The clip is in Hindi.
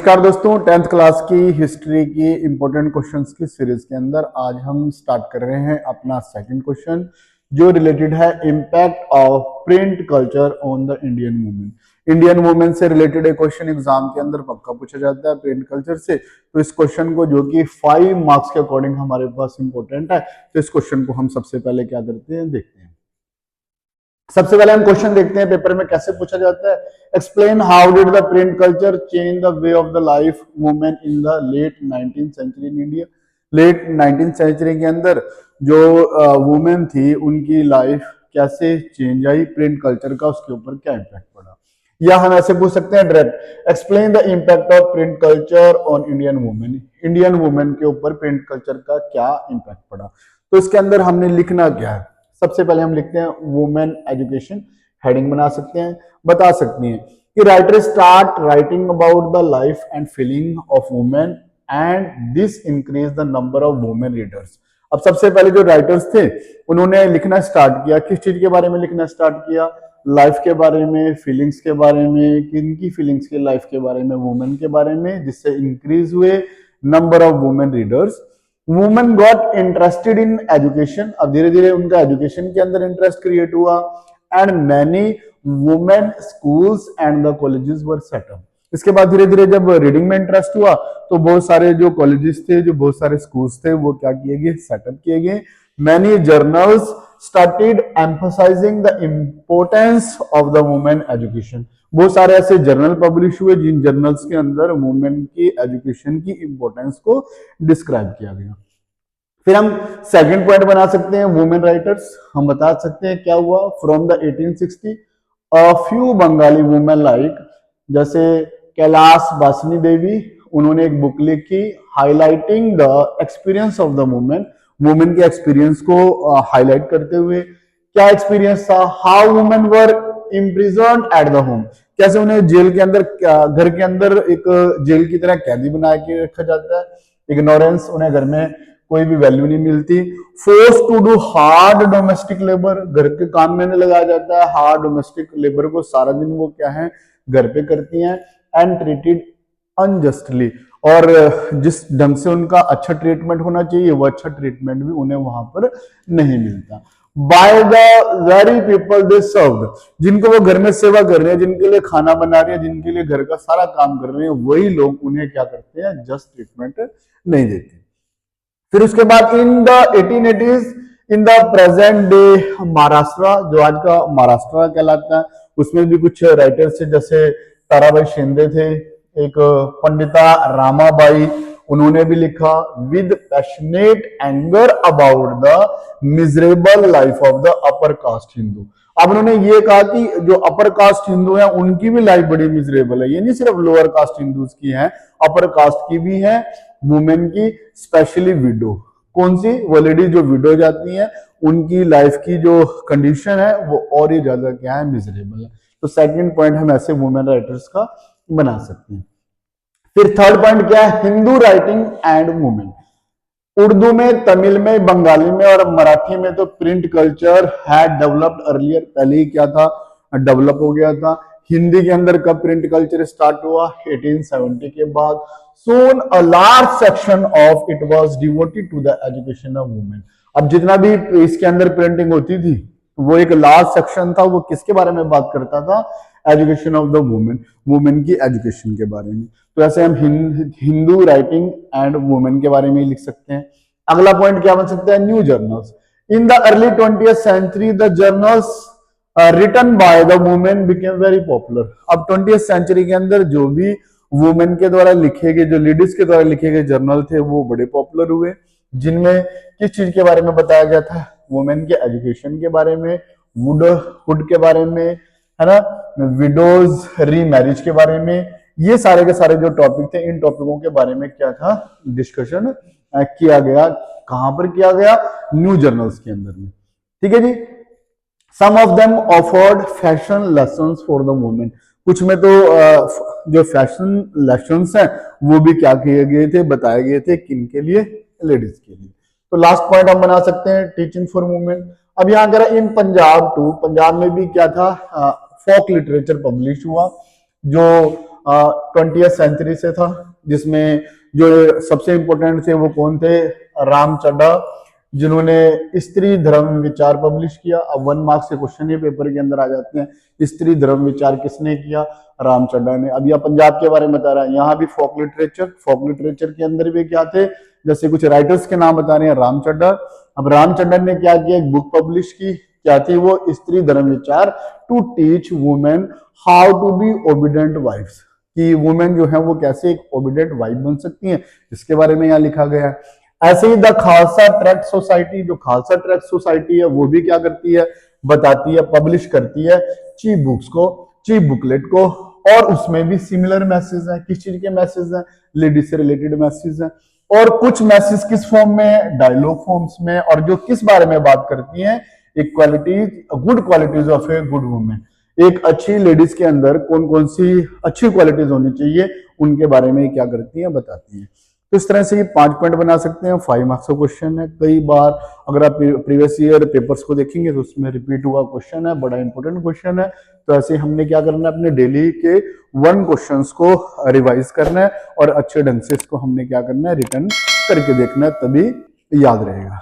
नमस्कार दोस्तों, 10th क्लास की हिस्ट्री की इंपॉर्टेंट क्वेश्चंस की सीरीज के अंदर आज हम स्टार्ट कर रहे हैं अपना सेकंड क्वेश्चन जो रिलेटेड है impact of print culture on the Indian women. Indian women से रिलेटेड एक क्वेश्चन एग्जाम के अंदर पक्का पूछा जाता है प्रिंट कल्चर से। तो इस क्वेश्चन को जो कि 5 मार्क्स के अकॉर्डिंग हमारे पास इंपॉर्टेंट है, तो इस क्वेश्चन को हम सबसे पहले क्या करते हैं देखते हैं। सबसे पहले हम क्वेश्चन देखते हैं पेपर में कैसे पूछा जाता है। Explain how did the print culture change the way of the life women in the late 19th century in India. Late 19th century के अंदर जो वुमेन थी उनकी लाइफ कैसे चेंज आई, प्रिंट कल्चर का उसके ऊपर क्या इम्पैक्ट पड़ा। या हम ऐसे पूछ सकते हैं direct, explain the impact of print culture on Indian women. Indian women के ऊपर प्रिंट कल्चर का क्या इम्पैक्ट पड़ा। तो इसके अंदर हमने लिखना क्या है। सबसे पहले हम लिखते हैं वुमेन एजुकेशन, हेडिंग बना सकते हैं, बता सकते हैं कि writer start writing about the life and feeling of women and this increase the number of women readers. अब सबसे पहले जो राइटर्स थे उन्होंने लिखना स्टार्ट किया, किस चीज के बारे में लिखना स्टार्ट किया, लाइफ के बारे में, फीलिंग्स के बारे में, किनकी फीलिंग्स के, लाइफ के बारे में, वुमेन के बारे में, जिससे इंक्रीज हुए number of women readers. Women got interested in education, अब धीरे धीरे उनका एजुकेशन के अंदर इंटरेस्ट क्रिएट हुआ। And many women schools and the colleges were set up. इसके बाद धीरे धीरे जब रीडिंग में इंटरेस्ट हुआ तो बहुत सारे जो कॉलेजेस थे, जो बहुत सारे स्कूल्स थे, वो क्या किए गए, सेटअप किए गए। Many journals started emphasising the importance of the women education. बहुत सारे ऐसे जर्नल पब्लिश हुए जिन जर्नल्स के अंदर वुमेन की एजुकेशन की इंपॉर्टेंस को डिस्क्राइब किया गया। फिर हम सेकंड पॉइंट बना सकते हैं वुमेन राइटर्स। हम बता सकते हैं क्या हुआ। From the 1860 a few Bengali women like, जैसे कैलाश बासनी देवी, उन्होंने एक बुक लिखी highlighting the experience of the women, women के एक्सपीरियंस को हाईलाइट करते हुए। क्या एक्सपीरियंस था, how women were imprisoned at the home, कैसे उन्हें जेल के अंदर, घर के अंदर एक जेल की तरह कैदी बना के रखा जाता है। इग्नोरेंस, उन्हें घर में कोई भी वैल्यू नहीं मिलती। Force to do hard domestic labour, घर के काम में लगाया जाता है। हार्ड डोमेस्टिक लेबर को सारा दिन वो क्या है, घर पे करती हैं। एंड ट्रीटेड अनजस्टली, और जिस ढंग से उनका अच्छा ट्रीटमेंट होना चाहिए वो अच्छा ट्रीटमेंट भी उन्हें वहां पर नहीं मिलता। By the very people they served, जिनको वो घर में सेवा कर रहे हैं, जिनके लिए खाना बना रहे हैं, जिनके लिए घर का सारा काम कर रहे हैं, वही लोग उन्हें क्या करते हैं, जस्ट ट्रीटमेंट नहीं देते। फिर उसके बाद in the 1880s in the present day Maharashtra, जो आज का महाराष्ट्र कहलाता है, उसमें भी कुछ राइटर्स थे, जैसे ताराबाई शिंदे थे, एक पंडिता रामाबाई, उन्होंने भी लिखा with passionate anger about the miserable life of the upper caste Hindu. अब उन्होंने ये कहा कि जो अपर कास्ट हिंदू है उनकी भी लाइफ बड़ी मिजरेबल है। ये नहीं सिर्फ लोअर कास्ट हिंदूज की है, अपर कास्ट की भी है, वुमेन की, स्पेशली विडो। कौन सी, वो लेडी जो विडो जाती हैं उनकी लाइफ की जो कंडीशन है वो और ही ज्यादा क्या है, मिजरेबल है। तो सेकंड पॉइंट हम ऐसे वुमेन राइटर्स का बना सकते हैं। फिर थर्ड पॉइंट क्या है, Hindu writing and women. Urdu में, तमिल में, बंगाली में और मराठी में तो print culture had developed earlier, पहले ही क्या था, डेवलप हो गया था। हिंदी के अंदर कब प्रिंट कल्चर स्टार्ट हुआ, 1870 के बाद। Soon a large section of it was devoted to the education of women. अब जितना भी इसके अंदर प्रिंटिंग होती थी वो एक लार्ज सेक्शन था, वो किसके बारे में बात करता था, education of the women, women की एजुकेशन के बारे में। तो ऐसे हम हिंदू राइटिंग एंड वुमेन के बारे में ही लिख सकते हैं। अगला पॉइंट क्या बन सकता है, new journals. In the early 20th century the journals written by the women became very popular. अब 20th सेंचुरी के अंदर जो भी वुमेन के द्वारा लिखे गए, जो लेडीज के द्वारा लिखे गए जर्नल थे वो बड़े पॉपुलर हुए, जिनमें किस चीज के बारे में बताया गया था, वुमेन के एजुकेशन के बारे में, वुडहुड के बारे में, है ना, विडोज रीमैरिज के बारे में। ये सारे के सारे जो टॉपिक थे, इन टॉपिकों के बारे में क्या था, डिस्कशन किया गया। कहां पर किया गया, न्यू जर्नल्स के अंदर में। ठीक है जी। Some of them offered fashion lessons for the women, कुछ में तो जो फैशन लेसन्स हैं वो भी क्या किए गए थे, बताए गए थे, किन के लिए, लेडीज के लिए। तो लास्ट पॉइंट हम बना सकते हैं टीचिंग फॉर वुमेन। अब यहाँ अगर इन पंजाब टू, पंजाब में भी क्या था, फोक लिटरेचर पब्लिश हुआ, जो 20th सेंचुरी से था, जिसमें जो सबसे इंपॉर्टेंट थे वो कौन थे? राम चड्ढा, जिन्होंने स्त्री धर्म विचार पब्लिश किया। अब 1 मार्क्स के क्वेश्चन ये पेपर के अंदर आ जाते हैं, स्त्री धर्म विचार किसने किया? राम चड्ढा ने। अब यह पंजाब के बारे में बता रहा है, यहाँ भी फोक लिटरेचर के अंदर भी क्या थे, जैसे कुछ राइटर्स के नाम बता रहे हैं, राम चड्ढा। अब राम चड्ढा ने क्या किया? एक बुक पब्लिश की, क्या थी वो? स्त्री धर्म विचार, to teach women how to be obedient wives, कि वुमेन जो है वो कैसे एक ओबीडेंट वाइफ बन सकती हैं, इसके बारे में यहाँ लिखा गया है। ऐसे ही द खालसा ट्रैक्ट सोसाइटी, जो खालसा ट्रैक्ट सोसाइटी है वो भी क्या करती है? बताती है, पब्लिश करती है चीफ बुक्स को, चीफ बुकलेट को, और उसमें भी सिमिलर मैसेज है। किस चीज के मैसेज हैं? लेडीज से रिलेटेड मैसेज हैं। और कुछ मैसेज किस फॉर्म में? डायलॉग फॉर्म्स में, और जो किस बारे में बात करती हैं? Equalities, good qualities of a good women. एक अच्छी लेडीज के अंदर कौन कौन सी अच्छी क्वालिटीज होनी चाहिए, उनके बारे में क्या करती हैं? बताती हैं। तो इस तरह से ये 5 पॉइंट बना सकते हैं। 5 मार्क्स का क्वेश्चन है। कई बार अगर आप प्रीवियस ईयर पेपर्स को देखेंगे तो उसमें रिपीट हुआ क्वेश्चन है, बड़ा इंपॉर्टेंट क्वेश्चन है। तो ऐसे हमने क्या करना है? अपने डेली के 1 क्वेश्चंस को रिवाइज करना है और अच्छे ढंग से इसको हमने क्या करना है? रिटर्न करके देखना है, तभी याद रहेगा।